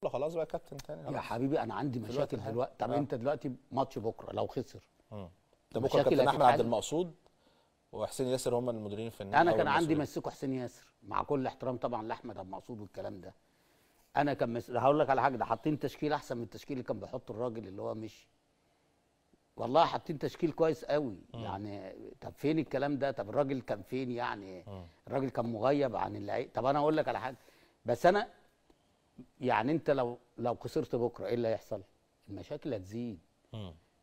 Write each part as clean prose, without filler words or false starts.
خلاص بقى كابتن تاني خلاص. يا حبيبي انا عندي مشاكل دلوقتي. طب انت دلوقتي ماتش بكره لو خسر ده بكره كابتن احمد عبد المقصود وحسين ياسر هم المديرين الفنيين. انا كان عندي مسكه حسين ياسر مع كل احترام طبعا لاحمد عبد المقصود والكلام ده. انا كان هقول لك على حاجه، ده حاطين تشكيل احسن من التشكيل اللي كان بيحطه الراجل اللي هو مشي. والله حاطين تشكيل كويس قوي. يعني طب فين الكلام ده؟ طب الراجل كان فين يعني؟ الراجل كان مغيب عن اللعيبه. طب انا اقول لك على حاجه، بس انا يعني انت لو خسرت بكره ايه اللي هيحصل؟ المشاكل هتزيد.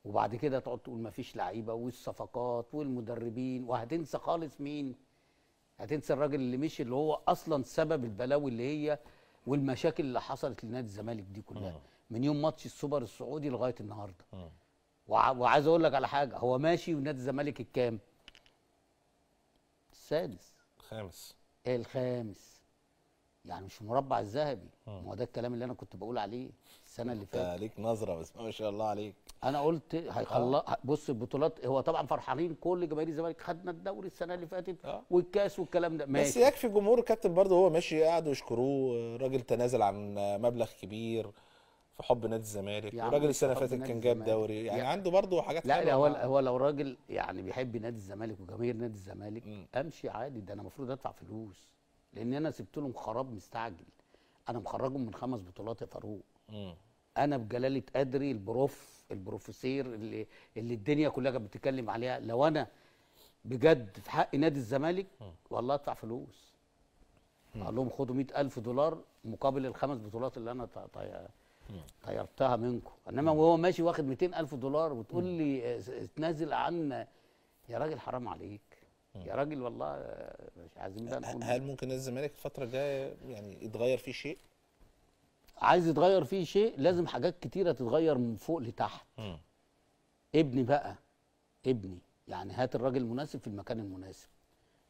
وبعد كده تقعد تقول مفيش لعيبه والصفقات والمدربين، وهتنسى خالص مين؟ هتنسى الراجل اللي مشي اللي هو اصلا سبب البلاوي اللي هي والمشاكل اللي حصلت لنادي الزمالك دي كلها من يوم ماتش السوبر السعودي لغايه النهارده. وعايز اقول لك على حاجه، هو ماشي ونادي الزمالك الكام؟ السادس. الخامس. يعني مش المربع الذهبي. ما هو ده الكلام اللي انا كنت بقول عليه السنه اللي فاتت. انت ليك نظره بس ما شاء الله عليك. انا قلت هيخلص. بص البطولات، هو طبعا فرحانين كل جماهير الزمالك، خدنا الدوري السنه اللي فاتت والكاس والكلام ده ماشي. بس يكفي جمهور الكابتن برضه هو ماشي قعدوا يشكروه، راجل تنازل عن مبلغ كبير في حب نادي الزمالك، يعني وراجل السنه اللي فاتت كان جاب دوري، يعني عنده برضه حاجات حلوه. لا هو لو راجل يعني بيحب نادي الزمالك وجماهير نادي الزمالك امشي عادي. ده انا المفروض ادفع فلوس لان انا سبت لهم خراب مستعجل. انا مخرجهم من 5 بطولات يا فاروق. انا بجلاله قدري البروفيسير اللي الدنيا كلها كانت بتتكلم عليها. لو انا بجد في حق نادي الزمالك والله ادفع فلوس. اقول لهم خدوا $100,000 مقابل ال5 بطولات اللي انا طيرتها منكم. انما وهو ماشي واخد $200,000 وتقول لي اتنازل عن، يا راجل حرام عليك يا راجل والله. مش عايزين بقى نقول هل ممكن نادي الزمالك الفتره الجايه يعني يتغير فيه شيء؟ عايز يتغير فيه شيء لازم حاجات كتيره تتغير من فوق لتحت. ابني بقى ابني، يعني هات الراجل المناسب في المكان المناسب.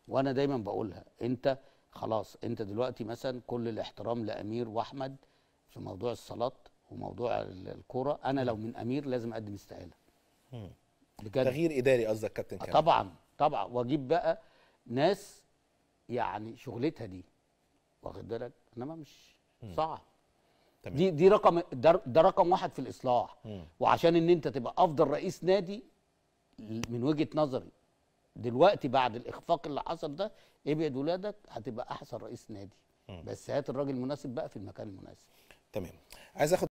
وانا دايما بقولها، انت خلاص انت دلوقتي مثلا كل الاحترام لامير واحمد في موضوع الصالات وموضوع الكوره. انا لو من امير لازم اقدم استقاله بجد. تغيير اداري قصدك كابتن كامل؟ طبعا واجيب بقى ناس يعني شغلتها دي، واخد بالك؟ انما مش صعب. دي رقم ده رقم 1 في الاصلاح. وعشان ان انت تبقى افضل رئيس نادي من وجهه نظري دلوقتي بعد الاخفاق اللي حصل ده، ابعد ولادك هتبقى احسن رئيس نادي. بس هات الراجل المناسب بقى في المكان المناسب. تمام. عايز اخد